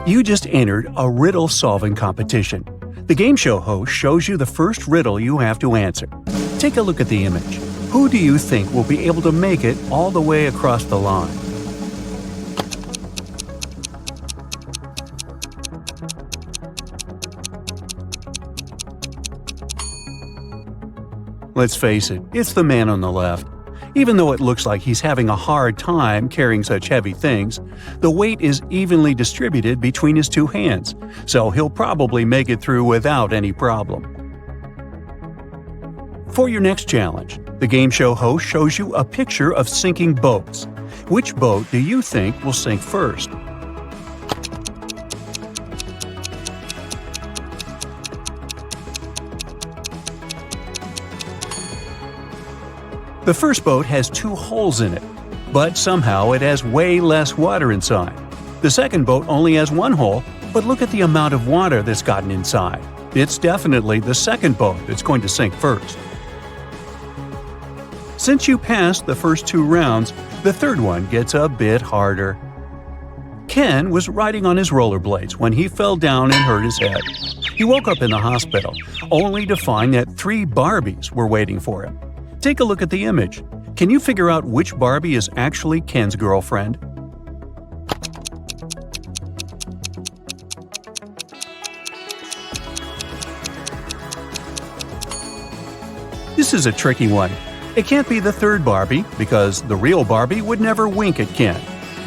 You just entered a riddle solving competition. The game show host shows you the first riddle you have to answer. Take a look at the image. Who do you think will be able to make it all the way across the line? Let's face it, it's the man on the left. Even though it looks like he's having a hard time carrying such heavy things, the weight is evenly distributed between his two hands, so he'll probably make it through without any problem. For your next challenge, the game show host shows you a picture of sinking boats. Which boat do you think will sink first? The first boat has 2 holes in it, but somehow it has way less water inside. The second boat only has 1 hole, but look at the amount of water that's gotten inside. It's definitely the second boat that's going to sink first. Since you passed the first 2 rounds, the third one gets a bit harder. Ken was riding on his rollerblades when he fell down and hurt his head. He woke up in the hospital, only to find that 3 Barbies were waiting for him. Take a look at the image. Can you figure out which Barbie is actually Ken's girlfriend? This is a tricky one. It can't be the third Barbie, because the real Barbie would never wink at Ken.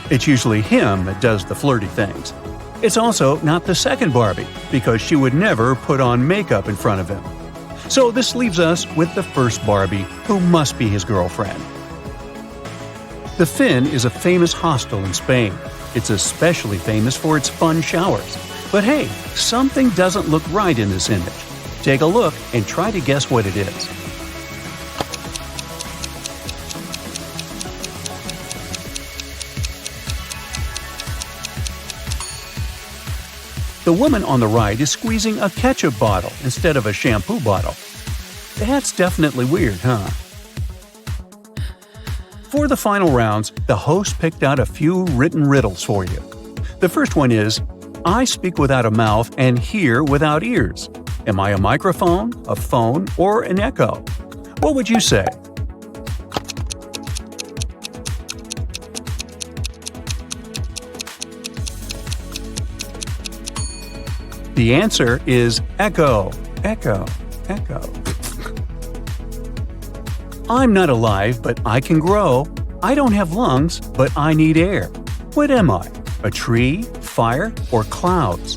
It's usually him that does the flirty things. It's also not the second Barbie, because she would never put on makeup in front of him. So this leaves us with the first Barbie, who must be his girlfriend. The Finn is a famous hostel in Spain. It's especially famous for its fun showers. But hey, something doesn't look right in this image. Take a look and try to guess what it is. The woman on the right is squeezing a ketchup bottle instead of a shampoo bottle. That's definitely weird, huh? For the final rounds, the host picked out a few written riddles for you. The first one is, I speak without a mouth and hear without ears. Am I a microphone, a phone, or an echo? What would you say? The answer is echo, echo, echo. I'm not alive, but I can grow. I don't have lungs, but I need air. What am I? A tree, fire, or clouds?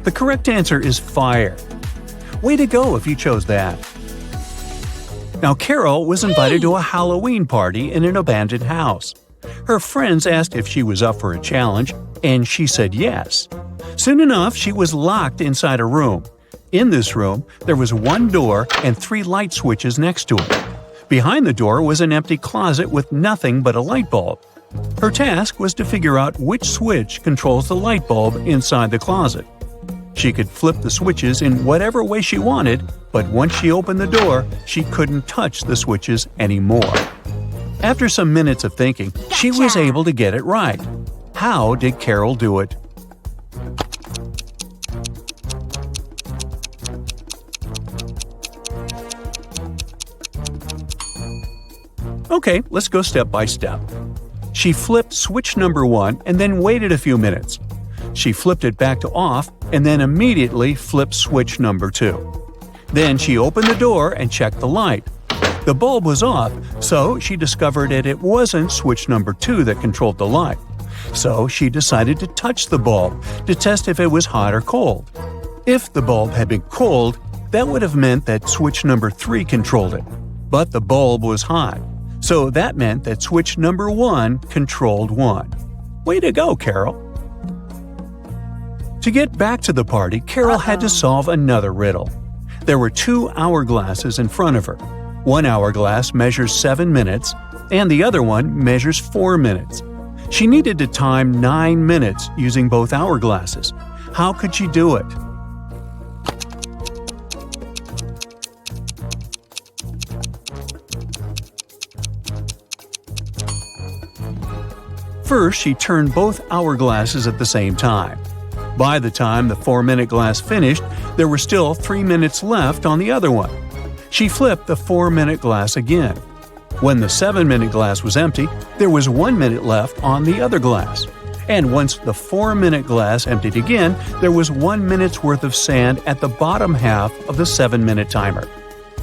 The correct answer is fire. Way to go if you chose that. Now, Carol was invited to a Halloween party in an abandoned house. Her friends asked if she was up for a challenge, and she said yes. Soon enough, she was locked inside a room. In this room, there was 1 door and 3 light switches next to it. Behind the door was an empty closet with nothing but a light bulb. Her task was to figure out which switch controls the light bulb inside the closet. She could flip the switches in whatever way she wanted, but once she opened the door, she couldn't touch the switches anymore. After some minutes of thinking, she was able to get it right. How did Carol do it? Okay, let's go step by step. She flipped switch number 1 and then waited a few minutes. She flipped it back to off and then immediately flipped switch number 2. Then she opened the door and checked the light. The bulb was off, so she discovered that it wasn't switch number 2 that controlled the light. So she decided to touch the bulb to test if it was hot or cold. If the bulb had been cold, that would have meant that switch number 3 controlled it. But the bulb was hot, so that meant that switch number 1 controlled 1. Way to go, Carol! To get back to the party, Carol had to solve another riddle. There were 2 hourglasses in front of her. One hourglass measures 7 minutes, and the other one measures 4 minutes. She needed to time 9 minutes using both hourglasses. How could she do it? First, she turned both hourglasses at the same time. By the time the 4-minute glass finished, there were still 3 minutes left on the other one. She flipped the 4-minute glass again. When the 7-minute glass was empty, there was 1 minute left on the other glass. And once the 4-minute glass emptied again, there was 1 minute's worth of sand at the bottom half of the 7-minute timer.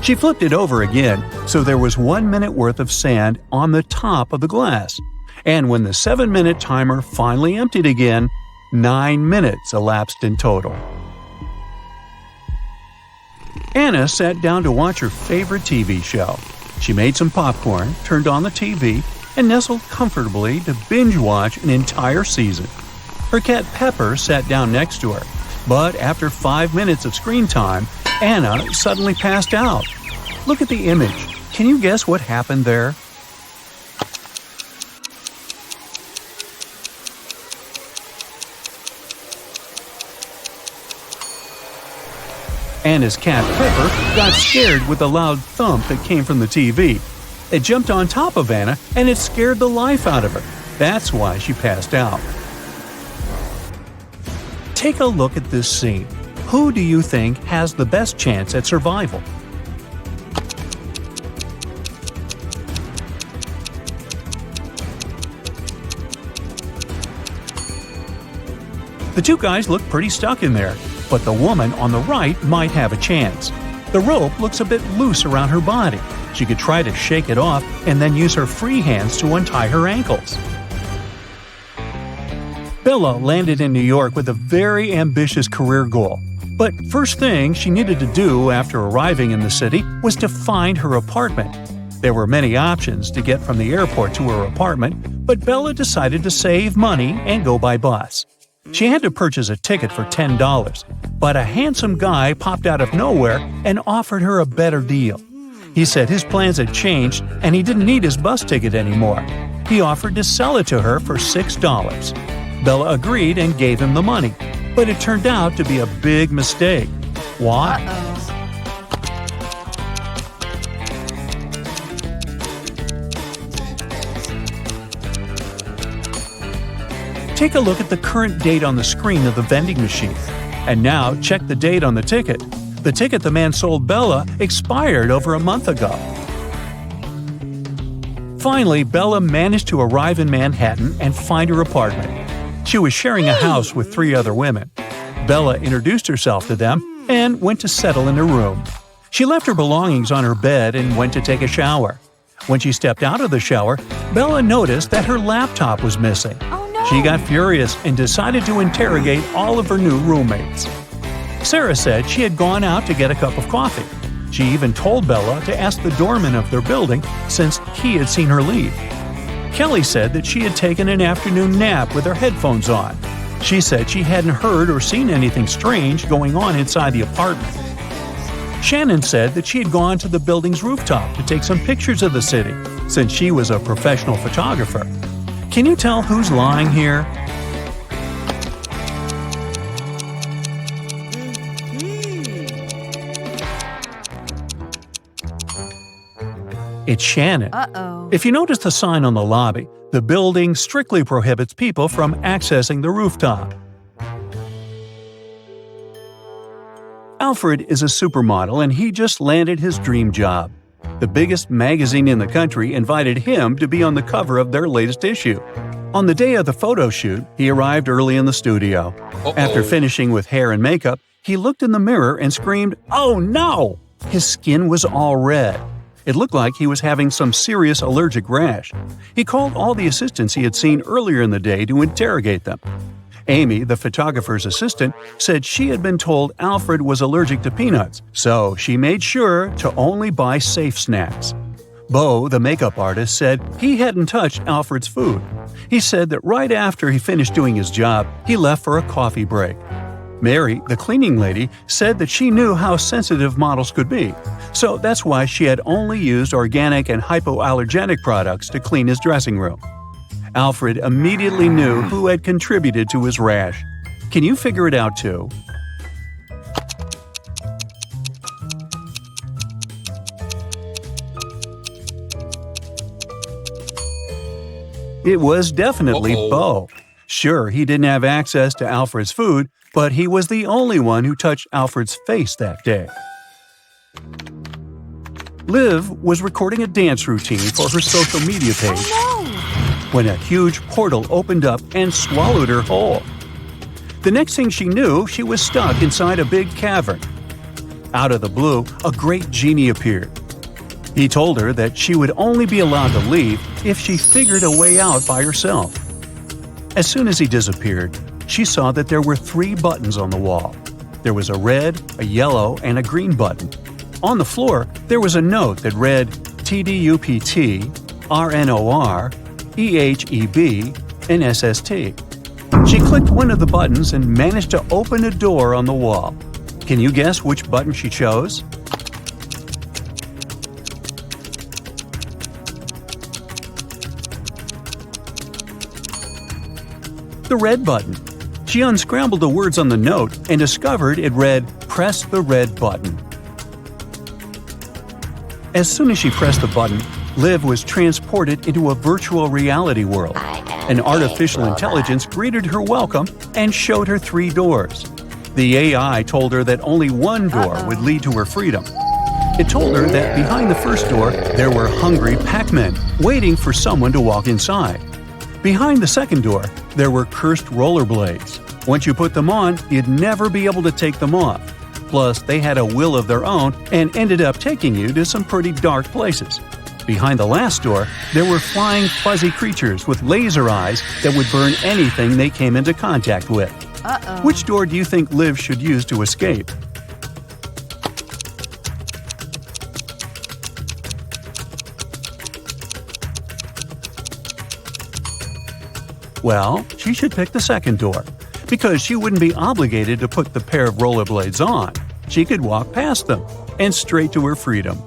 She flipped it over again, so there was 1 minute worth of sand on the top of the glass. And when the 7-minute timer finally emptied again, 9 minutes elapsed in total. Anna sat down to watch her favorite TV show. She made some popcorn, turned on the TV, and nestled comfortably to binge-watch an entire season. Her cat Pepper sat down next to her, but after 5 minutes of screen time, Anna suddenly passed out. Look at the image. Can you guess what happened there? Anna's cat Pepper got scared with the loud thump that came from the TV. It jumped on top of Anna and it scared the life out of her. That's why she passed out. Take a look at this scene. Who do you think has the best chance at survival? The two guys look pretty stuck in there, but the woman on the right might have a chance. The rope looks a bit loose around her body. She could try to shake it off and then use her free hands to untie her ankles. Bella landed in New York with a very ambitious career goal. But first thing she needed to do after arriving in the city was to find her apartment. There were many options to get from the airport to her apartment, but Bella decided to save money and go by bus. She had to purchase a ticket for $10, but a handsome guy popped out of nowhere and offered her a better deal. He said his plans had changed and he didn't need his bus ticket anymore. He offered to sell it to her for $6. Bella agreed and gave him the money, but it turned out to be a big mistake. Why? Take a look at the current date on the screen of the vending machine. And now check the date on the ticket. The ticket the man sold Bella expired over a month ago. Finally, Bella managed to arrive in Manhattan and find her apartment. She was sharing a house with 3 other women. Bella introduced herself to them and went to settle in her room. She left her belongings on her bed and went to take a shower. When she stepped out of the shower, Bella noticed that her laptop was missing. She got furious and decided to interrogate all of her new roommates. Sarah said she had gone out to get a cup of coffee. She even told Bella to ask the doorman of their building since he had seen her leave. Kelly said that she had taken an afternoon nap with her headphones on. She said she hadn't heard or seen anything strange going on inside the apartment. Shannon said that she had gone to the building's rooftop to take some pictures of the city since she was a professional photographer. Can you tell who's lying here? It's Shannon. Uh-oh. If you notice the sign on the lobby, the building strictly prohibits people from accessing the rooftop. Alfred is a supermodel and he just landed his dream job. The biggest magazine in the country invited him to be on the cover of their latest issue. On the day of the photo shoot, he arrived early in the studio. After finishing with hair and makeup, he looked in the mirror and screamed, "Oh no!" His skin was all red. It looked like he was having some serious allergic rash. He called all the assistants he had seen earlier in the day to interrogate them. Amy, the photographer's assistant, said she had been told Alfred was allergic to peanuts, so she made sure to only buy safe snacks. Bo, the makeup artist, said he hadn't touched Alfred's food. He said that right after he finished doing his job, he left for a coffee break. Mary, the cleaning lady, said that she knew how sensitive models could be, so that's why she had only used organic and hypoallergenic products to clean his dressing room. Alfred immediately knew who had contributed to his rash. Can you figure it out too? It was definitely Uh-oh. Bo. Sure, he didn't have access to Alfred's food, but he was the only one who touched Alfred's face that day. Liv was recording a dance routine for her social media page when a huge portal opened up and swallowed her whole. The next thing she knew, she was stuck inside a big cavern. Out of the blue, a great genie appeared. He told her that she would only be allowed to leave if she figured a way out by herself. As soon as he disappeared, she saw that there were 3 buttons on the wall. There was a red, a yellow, and a green button. On the floor, there was a note that read TDUPT, RNOR, EHEB, and SST. She clicked one of the buttons and managed to open a door on the wall. Can you guess which button she chose? The red button. She unscrambled the words on the note and discovered it read, "Press the red button." As soon as she pressed the button, Liv was transported into a virtual reality world. An artificial intelligence greeted her welcome and showed her 3 doors. The AI told her that only one door would lead to her freedom. It told her that behind the first door, there were hungry Pac-Men waiting for someone to walk inside. Behind the second door, there were cursed rollerblades. Once you put them on, you'd never be able to take them off. Plus, they had a will of their own and ended up taking you to some pretty dark places. Behind the last door, there were flying fuzzy creatures with laser eyes that would burn anything they came into contact with. Which door do you think Liv should use to escape? Well, she should pick the second door, because she wouldn't be obligated to put the pair of rollerblades on. She could walk past them and straight to her freedom.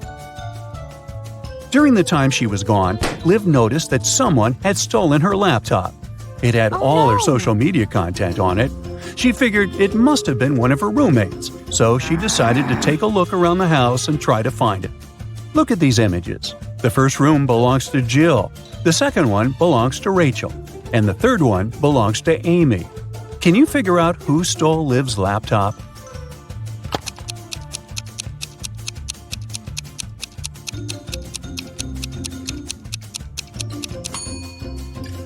During the time she was gone, Liv noticed that someone had stolen her laptop. It had all her social media content on it. She figured it must have been one of her roommates, so she decided to take a look around the house and try to find it. Look at these images. The first room belongs to Jill, the second one belongs to Rachel, and the third one belongs to Amy. Can you figure out who stole Liv's laptop?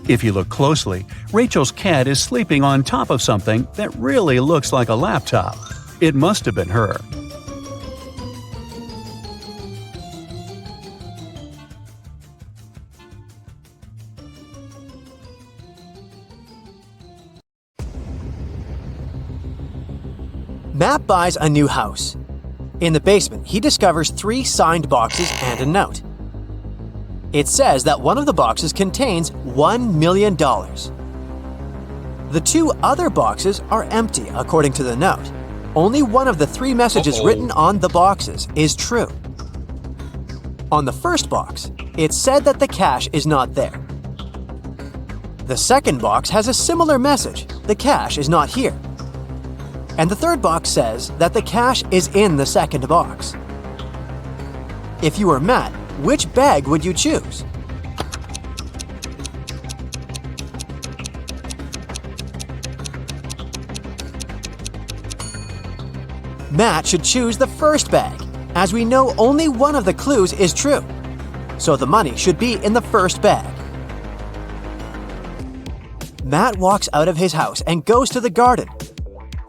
If you look closely, Rachel's cat is sleeping on top of something that really looks like a laptop. It must have been her. Matt buys a new house. In the basement, he discovers 3 signed boxes and a note. It says that one of the boxes contains $1 million. The 2 other boxes are empty, according to the note. Only one of the 3 messages written on the boxes is true. On the first box, it said that the cash is not there. The second box has a similar message: the cash is not here. And the third box says that the cash is in the second box. If you were Matt, which bag would you choose? Matt should choose the first bag, as we know only one of the clues is true. So the money should be in the first bag. Matt walks out of his house and goes to the garden.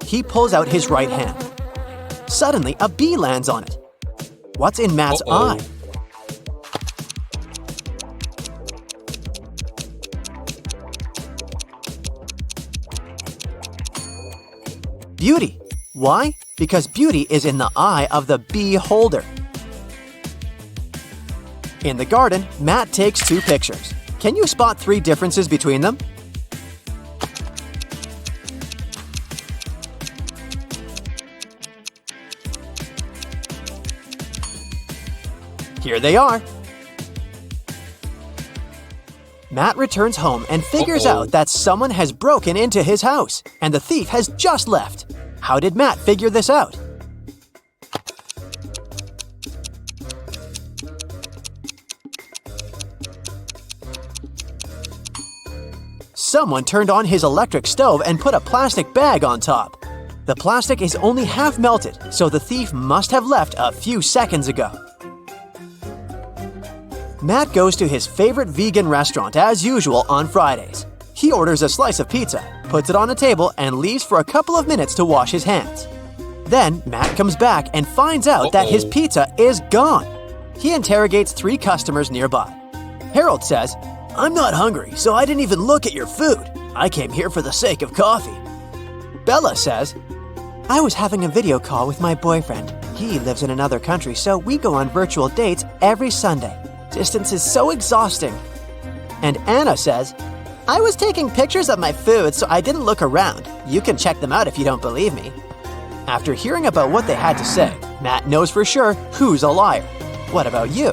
He pulls out his right hand. Suddenly, a bee lands on it. What's in Matt's eye? Beauty. Why? Because beauty is in the eye of the bee holder. In the garden, Matt takes 2 pictures. Can you spot 3 differences between them? Here they are. Matt returns home and figures out that someone has broken into his house, and the thief has just left. How did Matt figure this out? Someone turned on his electric stove and put a plastic bag on top. The plastic is only half melted, so the thief must have left a few seconds ago. Matt goes to his favorite vegan restaurant as usual on Fridays. He orders a slice of pizza, puts it on a table, and leaves for a couple of minutes to wash his hands. Then Matt comes back and finds out that his pizza is gone. He interrogates 3 customers nearby. Harold says, "I'm not hungry, so I didn't even look at your food. I came here for the sake of coffee." Bella says, "I was having a video call with my boyfriend. He lives in another country, so we go on virtual dates every Sunday. Distance is so exhausting." And Anna says, "I was taking pictures of my food, so I didn't look around. You can check them out if you don't believe me." After hearing about what they had to say, Matt knows for sure who's a liar. What about you?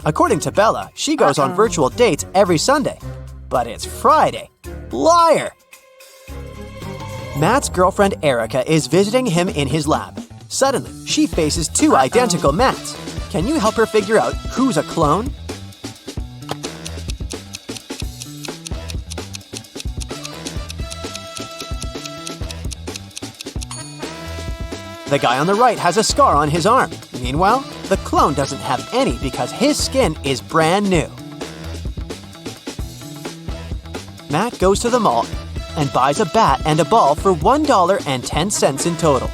According to Bella, she goes on virtual dates every Sunday. But it's Friday. Liar! Matt's girlfriend Erica is visiting him in his lab. Suddenly, she faces 2 identical Matts. Can you help her figure out who's a clone? The guy on the right has a scar on his arm. Meanwhile, the clone doesn't have any because his skin is brand new. Matt goes to the mall and buys a bat and a ball for $1.10 in total.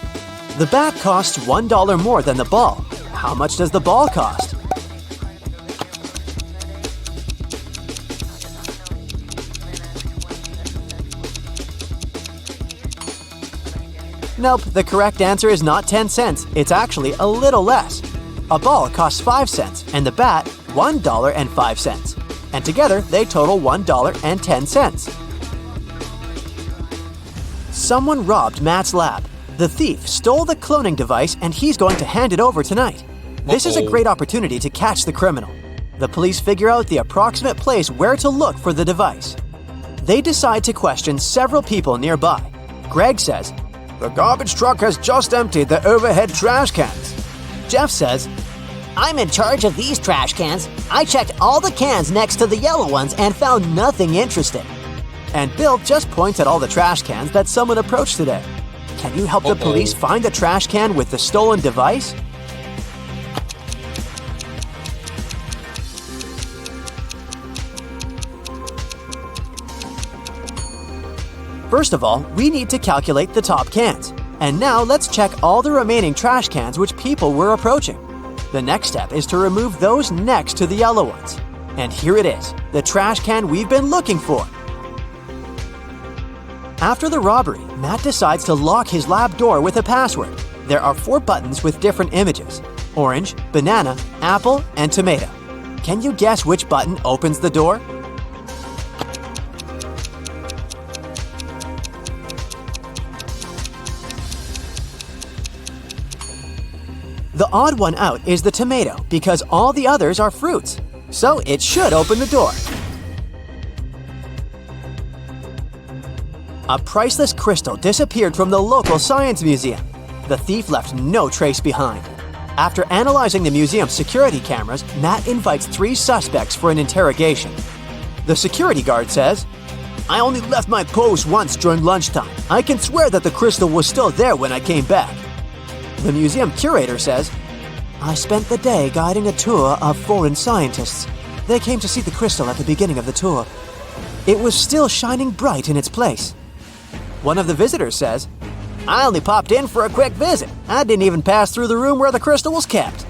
The bat costs $1 more than the ball. How much does the ball cost? Nope, the correct answer is not 10 cents. It's actually a little less. A ball costs 5 cents and the bat $1.05. And together they total $1.10. Someone robbed Matt's lab. The thief stole the cloning device and he's going to hand it over tonight. This is a great opportunity to catch the criminal. The police figure out the approximate place where to look for the device. They decide to question several people nearby. Greg says, "The garbage truck has just emptied the overhead trash cans." Jeff says, "I'm in charge of these trash cans. I checked all the cans next to the yellow ones and found nothing interesting." And Bill just points at all the trash cans that someone approached today. Can you help the police find the trash can with the stolen device? First of all, we need to calculate the top cans. And now let's check all the remaining trash cans which people were approaching. The next step is to remove those next to the yellow ones. And here it is, the trash can we've been looking for. After the robbery, Matt decides to lock his lab door with a password. There are 4 buttons with different images: orange, banana, apple, and tomato. Can you guess which button opens the door? The odd one out is the tomato because all the others are fruits. So it should open the door. A priceless crystal disappeared from the local science museum. The thief left no trace behind. After analyzing the museum's security cameras, Matt invites 3 suspects for an interrogation. The security guard says, "I only left my post once during lunchtime. I can swear that the crystal was still there when I came back." The museum curator says, "I spent the day guiding a tour of foreign scientists. They came to see the crystal at the beginning of the tour. It was still shining bright in its place." One of the visitors says, "I only popped in for a quick visit. I didn't even pass through the room where the crystal was kept."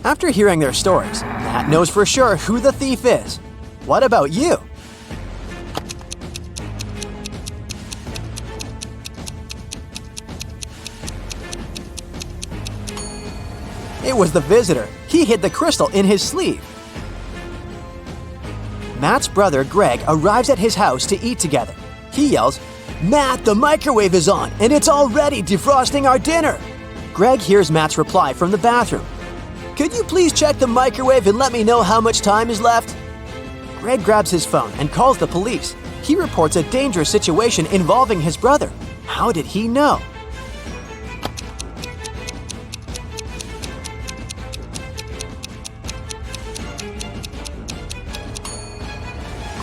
After hearing their stories, Matt knows for sure who the thief is. What about you? It was the visitor. He hid the crystal in his sleeve. Matt's brother Greg arrives at his house to eat together. He yells, "Matt, the microwave is on, and it's already defrosting our dinner!" Greg hears Matt's reply from the bathroom. "Could you please check the microwave and let me know how much time is left?" Greg grabs his phone and calls the police. He reports a dangerous situation involving his brother. How did he know?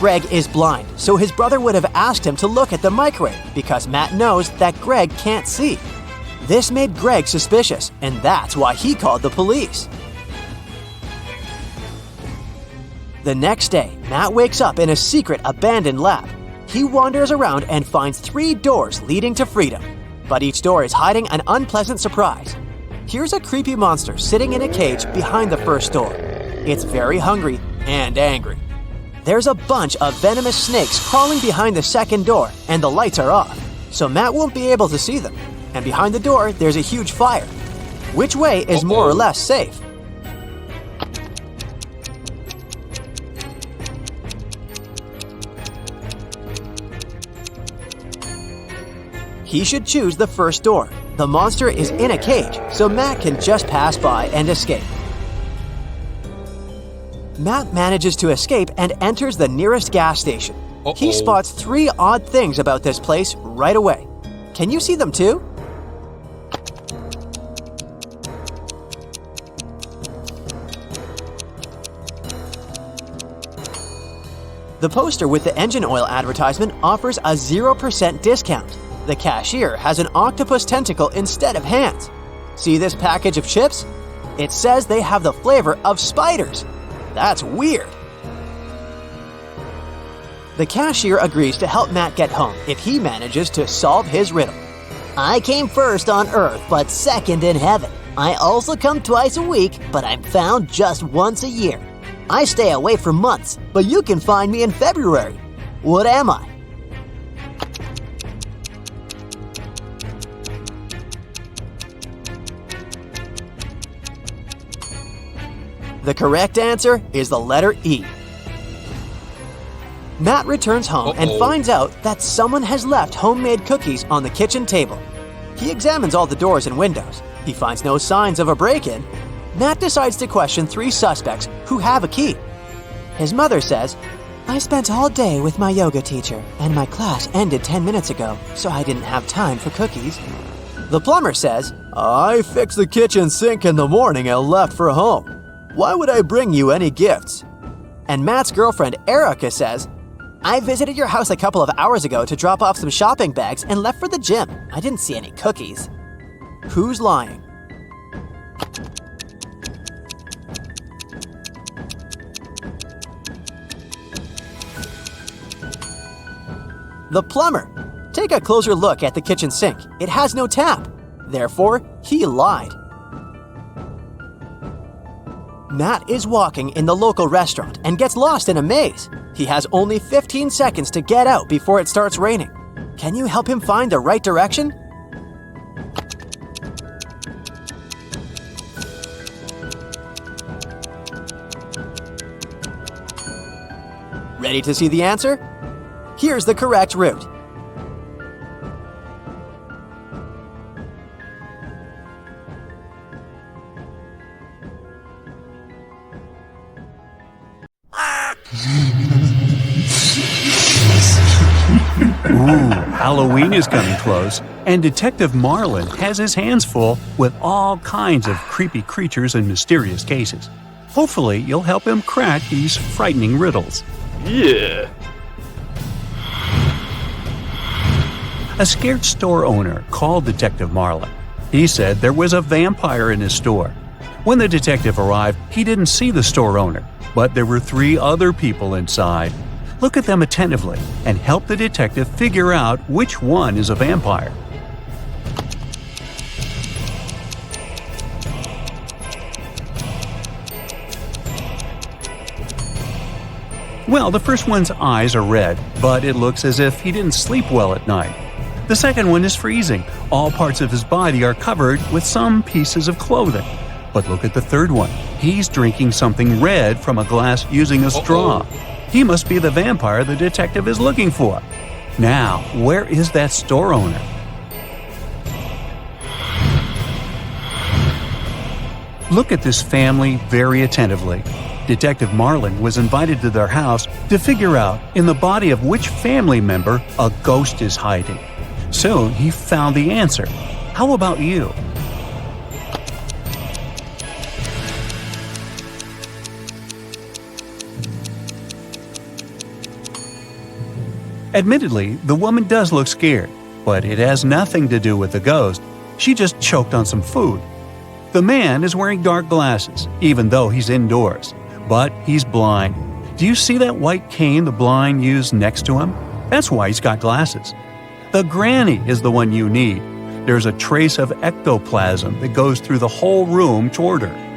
Greg is blind, so his brother would have asked him to look at the microwave because Matt knows that Greg can't see. This made Greg suspicious, and that's why he called the police. The next day, Matt wakes up in a secret abandoned lab. He wanders around and finds 3 doors leading to freedom, but each door is hiding an unpleasant surprise. Here's a creepy monster sitting in a cage behind the first door. It's very hungry and angry. There's a bunch of venomous snakes crawling behind the second door, and the lights are off, so Matt won't be able to see them. And behind the door, there's a huge fire. Which way is more or less safe? He should choose the first door. The monster is in a cage, so Matt can just pass by and escape. Matt manages to escape and enters the nearest gas station. He spots 3 odd things about this place right away. Can you see them too? The poster with the engine oil advertisement offers a 0% discount. The cashier has an octopus tentacle instead of hands. See this package of chips? It says they have the flavor of spiders. That's weird. The cashier agrees to help Matt get home if he manages to solve his riddle. I came first on Earth, but second in heaven. I also come twice a week, but I'm found just once a year. I stay away for months, but you can find me in February. What am I? The correct answer is the letter E. Matt returns home and finds out that someone has left homemade cookies on the kitchen table. He examines all the doors and windows. He finds no signs of a break-in. Matt decides to question 3 suspects who have a key. His mother says, "I spent all day with my yoga teacher, and my class ended 10 minutes ago, so I didn't have time for cookies." The plumber says, "I fixed the kitchen sink in the morning and left for home. Why would I bring you any gifts?" And Matt's girlfriend Erica says, "I visited your house a couple of hours ago to drop off some shopping bags and left for the gym. I didn't see any cookies." Who's lying? The plumber. Take a closer look at the kitchen sink. It has no tap. Therefore, he lied. Matt is walking in the local restaurant and gets lost in a maze. He has only 15 seconds to get out before it starts raining. Can you help him find the right direction? Ready to see the answer? Here's the correct route. Halloween is coming close, and Detective Marlin has his hands full with all kinds of creepy creatures and mysterious cases. Hopefully, you'll help him crack these frightening riddles. Yeah. A scared store owner called Detective Marlin. He said there was a vampire in his store. When the detective arrived, he didn't see the store owner, but there were 3 other people inside. Look at them attentively and help the detective figure out which one is a vampire. Well, the first one's eyes are red, but it looks as if he didn't sleep well at night. The second one is freezing. All parts of his body are covered with some pieces of clothing. But look at the third one. He's drinking something red from a glass using a straw. He must be the vampire the detective is looking for. Now, where is that store owner? Look at this family very attentively. Detective Marlin was invited to their house to figure out in the body of which family member a ghost is hiding. Soon he found the answer. How about you? Admittedly, the woman does look scared, but it has nothing to do with the ghost. She just choked on some food. The man is wearing dark glasses, even though he's indoors, but he's blind. Do you see that white cane the blind use next to him? That's why he's got glasses. The granny is the one you need. There's a trace of ectoplasm that goes through the whole room toward her.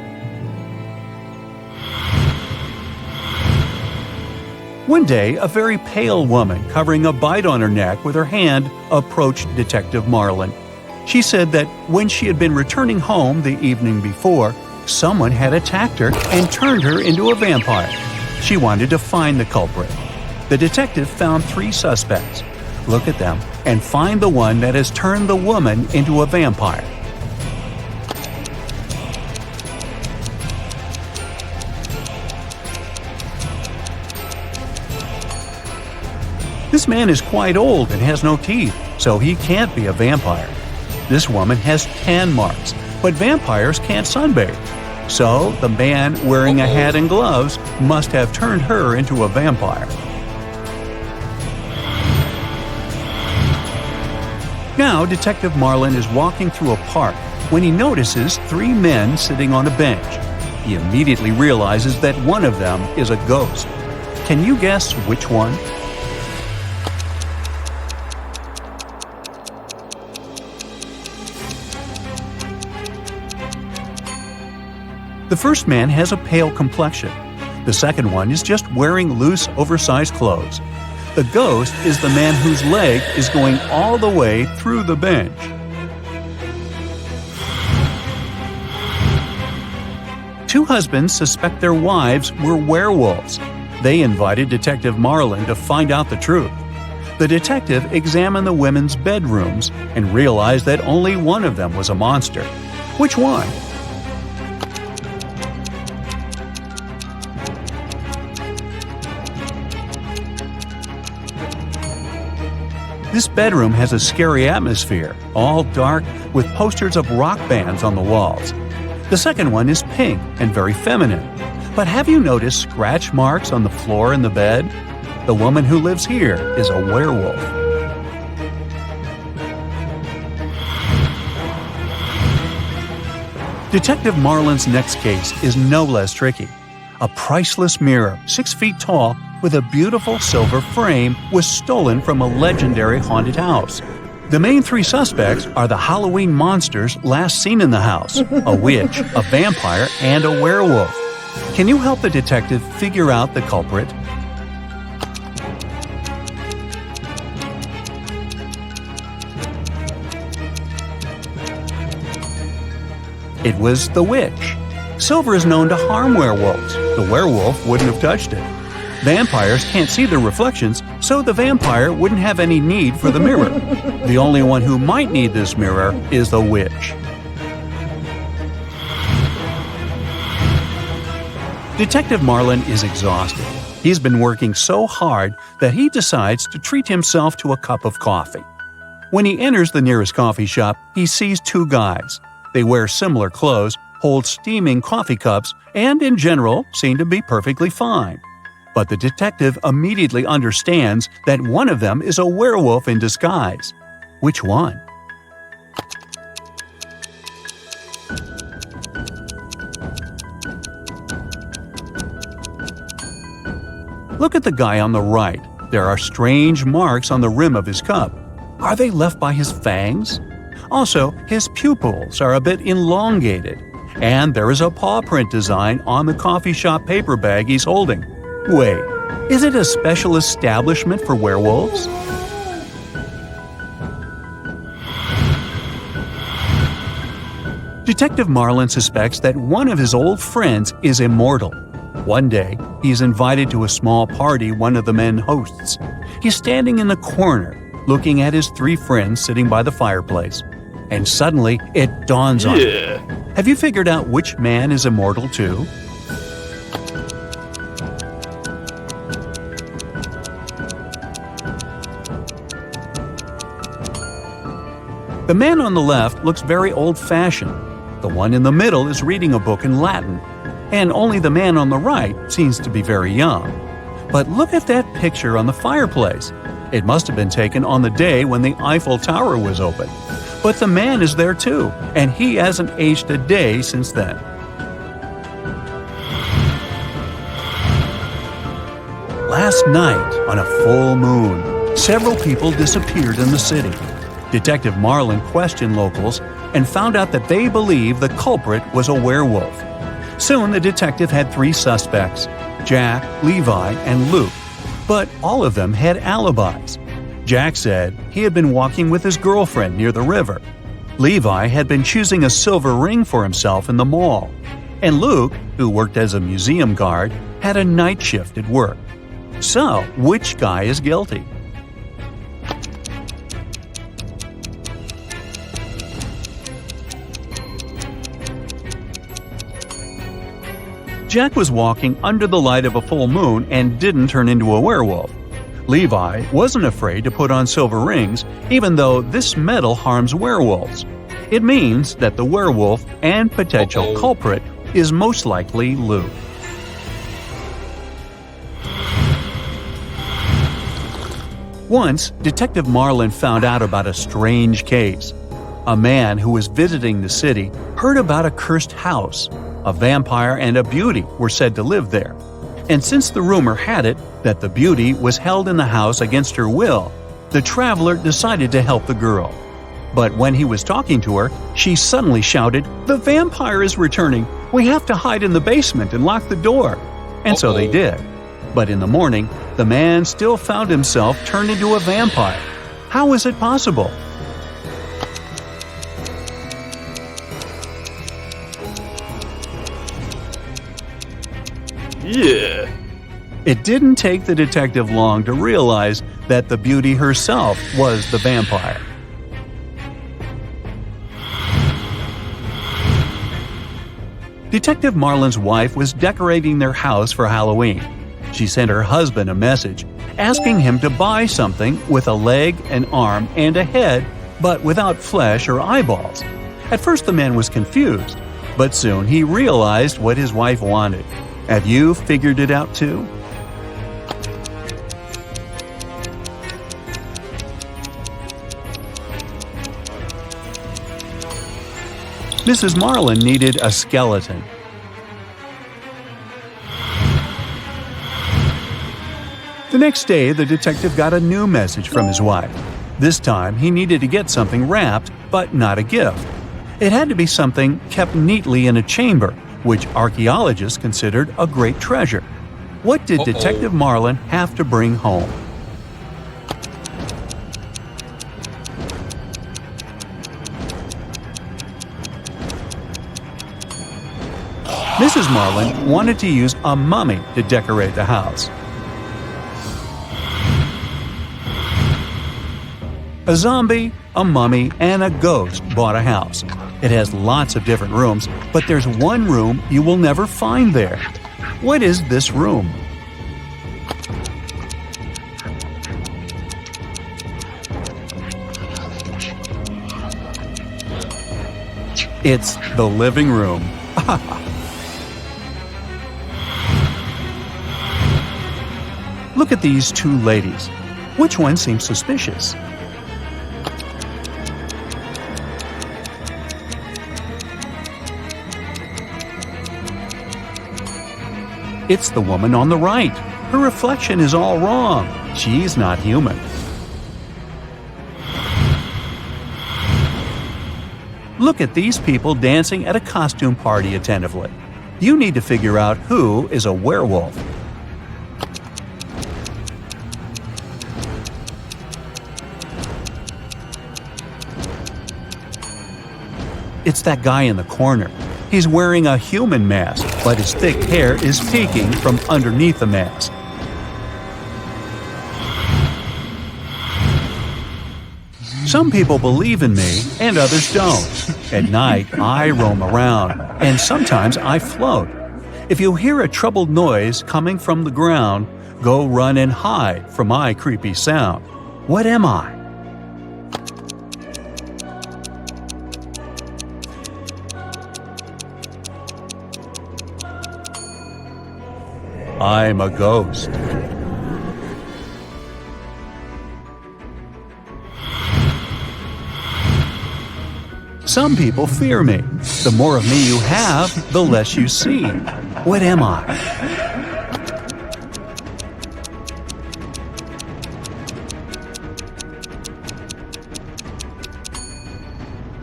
One day, a very pale woman covering a bite on her neck with her hand approached Detective Marlin. She said that when she had been returning home the evening before, someone had attacked her and turned her into a vampire. She wanted to find the culprit. The detective found 3 suspects. Look at them and find the one that has turned the woman into a vampire. This man is quite old and has no teeth, so he can't be a vampire. This woman has tan marks, but vampires can't sunbathe. So the man wearing a hat and gloves must have turned her into a vampire. Now, Detective Marlin is walking through a park when he notices 3 men sitting on a bench. He immediately realizes that one of them is a ghost. Can you guess which one? The first man has a pale complexion. The second one is just wearing loose, oversized clothes. The ghost is the man whose leg is going all the way through the bench. Two husbands suspect their wives were werewolves. They invited Detective Marlin to find out the truth. The detective examined the women's bedrooms and realized that only one of them was a monster. Which one? This bedroom has a scary atmosphere, all dark with posters of rock bands on the walls. The second one is pink and very feminine. But have you noticed scratch marks on the floor in the bed? The woman who lives here is a werewolf. Detective Marlin's next case is no less tricky. A priceless mirror, 6 feet tall, with a beautiful silver frame, was stolen from a legendary haunted house. The main 3 suspects are the Halloween monsters last seen in the house, a witch, a vampire, and a werewolf. Can you help the detective figure out the culprit? It was the witch. Silver is known to harm werewolves. The werewolf wouldn't have touched it. Vampires can't see their reflections, so the vampire wouldn't have any need for the mirror. The only one who might need this mirror is the witch. Detective Marlin is exhausted. He's been working so hard that he decides to treat himself to a cup of coffee. When he enters the nearest coffee shop, he sees 2 guys. They wear similar clothes, hold steaming coffee cups, and in general seem to be perfectly fine. But the detective immediately understands that one of them is a werewolf in disguise. Which one? Look at the guy on the right. There are strange marks on the rim of his cup. Are they left by his fangs? Also, his pupils are a bit elongated. And there is a paw print design on the coffee shop paper bag he's holding. Wait, is it a special establishment for werewolves? Detective Marlin suspects that one of his old friends is immortal. One day, he's invited to a small party one of the men hosts. He's standing in the corner, looking at his 3 friends sitting by the fireplace. And suddenly, it dawns on him. Have you figured out which man is immortal too? The man on the left looks very old-fashioned. The one in the middle is reading a book in Latin. And only the man on the right seems to be very young. But look at that picture on the fireplace. It must have been taken on the day when the Eiffel Tower was open. But the man is there too, and he hasn't aged a day since then. Last night, on a full moon, several people disappeared in the city. Detective Marlin questioned locals and found out that they believe the culprit was a werewolf. Soon the detective had 3 suspects, Jack, Levi, and Luke, but all of them had alibis. Jack said he had been walking with his girlfriend near the river. Levi had been choosing a silver ring for himself in the mall. And Luke, who worked as a museum guard, had a night shift at work. So, which guy is guilty? Jack was walking under the light of a full moon and didn't turn into a werewolf. Levi wasn't afraid to put on silver rings, even though this metal harms werewolves. It means that the werewolf and potential culprit is most likely Luke. Once, Detective Marlin found out about a strange case. A man who was visiting the city heard about a cursed house. A vampire and a beauty were said to live there. And since the rumor had it that the beauty was held in the house against her will, the traveler decided to help the girl. But when he was talking to her, she suddenly shouted, "The vampire is returning! We have to hide in the basement and lock the door!" And so they did. But in the morning, the man still found himself turned into a vampire. How is it possible? Yeah. It didn't take the detective long to realize that the beauty herself was the vampire. Detective Marlin's wife was decorating their house for Halloween. She sent her husband a message asking him to buy something with a leg, an arm, and a head, but without flesh or eyeballs. At first the man was confused, but soon he realized what his wife wanted. Have you figured it out too? Mrs. Marlin needed a skeleton. The next day, the detective got a new message from his wife. This time, he needed to get something wrapped, but not a gift. It had to be something kept neatly in a chamber, which archaeologists considered a great treasure. What did Detective Marlin have to bring home? Mrs. Marlin wanted to use a mummy to decorate the house. A zombie, a mummy, and a ghost bought a house. It has lots of different rooms, but there's one room you will never find there. What is this room? It's the living room. Look at these 2 ladies. Which one seems suspicious? It's the woman on the right. Her reflection is all wrong. She's not human. Look at these people dancing at a costume party attentively. You need to figure out who is a werewolf. It's that guy in the corner. He's wearing a human mask, but his thick hair is peeking from underneath the mask. Some people believe in me and others don't. At night, I roam around, and sometimes I float. If you hear a troubled noise coming from the ground, go run and hide from my creepy sound. What am I? I'm a ghost. Some people fear me. The more of me you have, the less you see. What am I?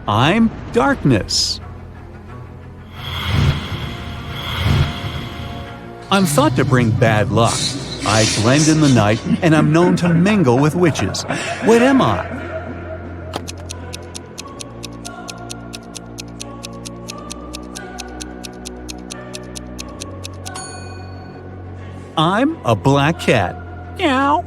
I'm darkness. I'm thought to bring bad luck. I blend in the night, and I'm known to mingle with witches. What am I? I'm a black cat. Meow.